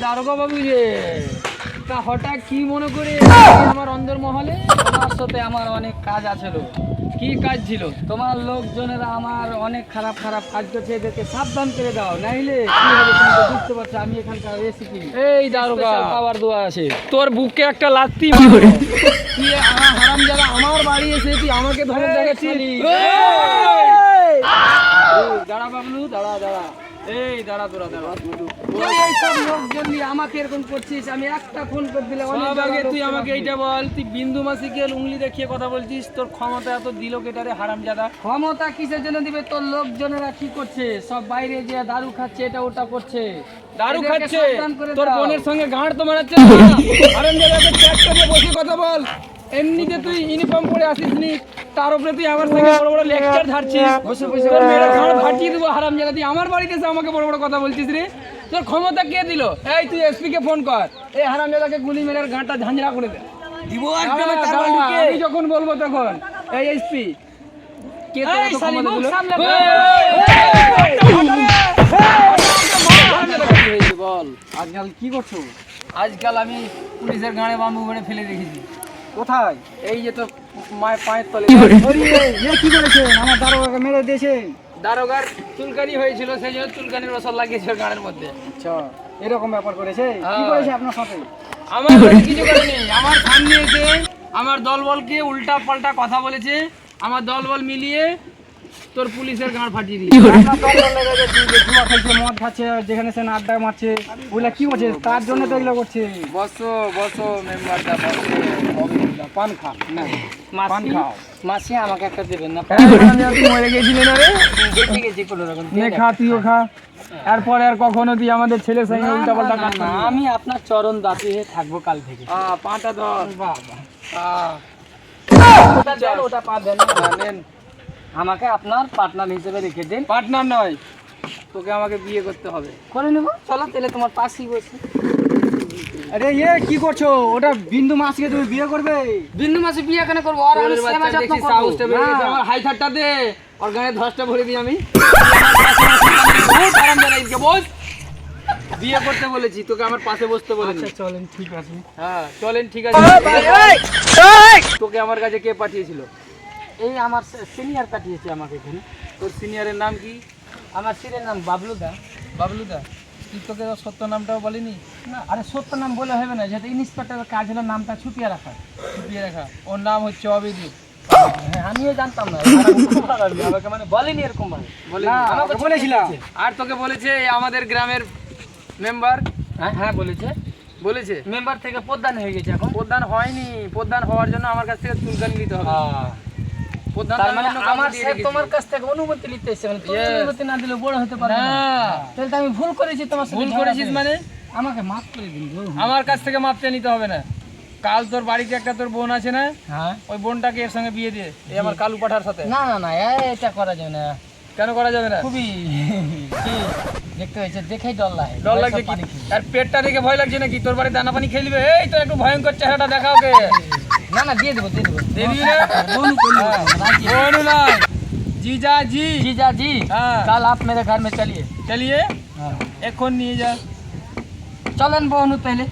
দারোগা বাবু যে তা হঠাৎ কি মনে করে আমার অন্দর মহলে? তোমার সাথে আমার অনেক কাজ আছে। কি কাজ ছিল? তোমার লোকজনেরা আমার অনেক খারাপ খারাপ কাজ করছে, এদেরকে সাবধান করে দাও, নাইলে কি হবে তুমি তো বুঝতে পারছো আমি এখানকার রেসিপি। এই দারোগা পাওয়ার দেওয়া আছে। তোর বুকে একটা লাত্তি তুই হারাম যারা আমার বাড়ি এসে তুই আমাকে ধরে দেখাচ্ছিস। দাঁড়া বাবলু, দাঁড়া দাঁড়া, এই দাঁড়া তোরা দাঁড়া। তুই এইসব লোকজন নিয়ে আমাকে এরকম করছিস? আমি একটা ফোন করে দিলে অনেক সব আগে তুই লোক আমাকে আসবে। এইটা বল, তুই বিন্দু মাসিকে উংলি দেখিয়ে কথা বলছিস, তোর ক্ষমতা এত দিল কেটারে হারামজাদা? ক্ষমতা কিসের জন্য দিবে? তোর লোকজনেরা কি করছে? সব বাইরে যে দারু খাচ্ছে, এটা ওটা করছে, দারু এদেরকে খাচ্ছে, সাবধান করে তোর দাও। বোনের সঙ্গে গাঁড় তো মারাচ্ছে হারামজাদাকে চ্যাট করে বসে কথা বল। এমনিতে তুই ইউনিফর্ম পরে আসিস নি, তার উপরে তুই আমার সঙ্গে বড় বড় লেকচার ঝাড়ছিস। তোর মেয়েরা গাঁড় ফাটিয়ে দেবো হারামজাদা। তুই আমার বাড়িতে এসে আমাকে বড় বড় কথা বলছিস রে? তোর ক্ষমতা কে দিল? এই তুই এসপি কে ফোন কর, এই হারামজাদাকে গুলি মেরে গাঁটটা ঝাঁঝরা করে দে। আমি যখন বলবো তখন। এই এসপি কে তোর এত ক্ষমতা দিল? বল, আজকাল কি করছো? আজকাল আমি পুলিশের গাঁড়ে বাম্বু মেরে ফেলে রেখেছি। কোথায়? এই যে তো মায়ের পায়ের তলে। কি করেছেন? আমার দারোগাকে মেরে দিয়েছে। দারোগার চুলকানি হয়েছিল, সেই জন্য চুলকানির রসল লাগিয়েছিল গাঁড়ের মধ্যে। আচ্ছা, এরকম ব্যাপার করেছে? কি হ্যাঁ। করেছে আপনার সাথে? আমার কাছে কিছু করেনি, আমার সামনে এসে আমার দলবলকে উল্টা পাল্টা কথা বলেছে, আমার দলবল মিলিয়ে তোর পুলিশের গাঁড় ফাটিয়ে দিয়েছে। আপনার দল বলে যে জুয়া খেলছে, মদ খাচ্ছে, যেখানে সে আড্ডা মারছে, ওগুলা কি করছে? তার জন্য তো এগুলো করছে। বসো বসো মেম্বারটা বসো। পান খা না, পান খাও। মাসি আমাকে একটা দেবেন না? তুই মরে গেছিলি না রে? বেঁচে গেছি কোনো রকম। নে খা, তুইও খা। এরপরে আর কখনো তুই আমাদের ছেলের সঙ্গে উল্টা পাল্টা কাজ করবি না। আমি আপনার চরণ দাসী হয়ে থাকবো কাল থেকে। পাটা ধর। বাবা, আহ, ওটা দেন, ওটা পা দেন। নেন। আমাকে আপনার পার্টনার হিসেবে রেখে দিন। পার্টনার নয়, তোকে আমাকে বিয়ে করতে হবে। করে নেবো, চলো তাহলে তোমার পাশেই বসে। আরে কি করছো? ওটা বিন্দু মাসিকে তুমি বিয়ে করবে? বিন্দু মাসে বিয়ে কেন করবো? আর আমি তোর সেবা বাচ্চা যত্ন দেখছি করবো। সাহসটা বেড়ে গেছে। না। আমার হাই থাটটা দে, ওর গায়ে ধসটা ভরে দিই আমি। বস, বিয়ে করতে বলেছি, তোকে আমার পাশে বসতে বলেছি। আচ্ছা চলেন, ঠিক আছে। হ্যাঁ চলেন, ঠিক আছে। তোকে আমার কাছে কে পাঠিয়েছিল? এই আমার সিনিয়র পাঠিয়েছে আমাকে এখানে। তোর সিনিয়রের নাম কি? আমার সিনিয়র নাম বাবলুদা। বাবলুদা। তুই তোকে ওর সত্য নামটাও বলিনি? না, আরে সত্য নাম বলে হবে না, যেহেতু ইন্সপেক্টরের কাজ হলো নামটা ছুপিয়ে রাখা। ছুপিয়ে রাখা। ওর নাম হচ্ছে অভিজিৎ। হ্যাঁ, আমিও জানতাম না। আমাকে মানে বলেনি এরকম ভাবে। বলিনি? না, আমাকে আমাকে বলেছিলাম। আর তোকে বলেছে এই আমাদের গ্রামের মেম্বার হ্যাঁ হ্যাঁ বলেছে। বলেছে? মেম্বার থেকে প্রধান হয়ে গেছে এখন। প্রধান হয়নি, প্রধান হওয়ার জন্য আমার কাছ থেকে চুলকানি নিতে হবে। প্রধান তার তো মানে অন্য কাউকে আমার দিয়ে স্যার রেখেছি। তোমার কাছ থেকে অনুমতি নিতে এসেছে, মানে তুমি Yes. অনুমতি না দিলে বড় হতে পারবে না। না। তাহলে তো আমি ভুল করেছি তোমার সাথে। ভুল করেছিস মানে? আমাকে মাফ করে দিন গো। আমার কাছ থেকে মাপতে নিতে হবে না। কাল তোর বাড়িতে একটা তোর বোন আছে না, হ্যাঁ। ওই বোনটাকে এর সঙ্গে বিয়ে দিয়ে এই আমার কালু পাঠার সাথে। না না না, এটা করা যাবে না। কেন করা যাবে না? খুবই কি দেখতে হয়েছে, দেখেই ডর লাগে। ডর লাগছে কি? আর পেটটা দেখে ভয় লাগছে নাকি? তোর বাড়ি দানা পানি খেয়ে নিবে? এই তোর একটু ভয়ঙ্কর চেহারাটা দেখা ওকে। না না, দিয়ে দেবো দিয়ে দেবো। দেবি না? राजी। बोलू ना, जीजा जी। जीजा जी, हाँ। कल आप मेरे घर में चलिए। चलिए हाँ। এখন নিয়ে যা। चलन बहुनु पहले।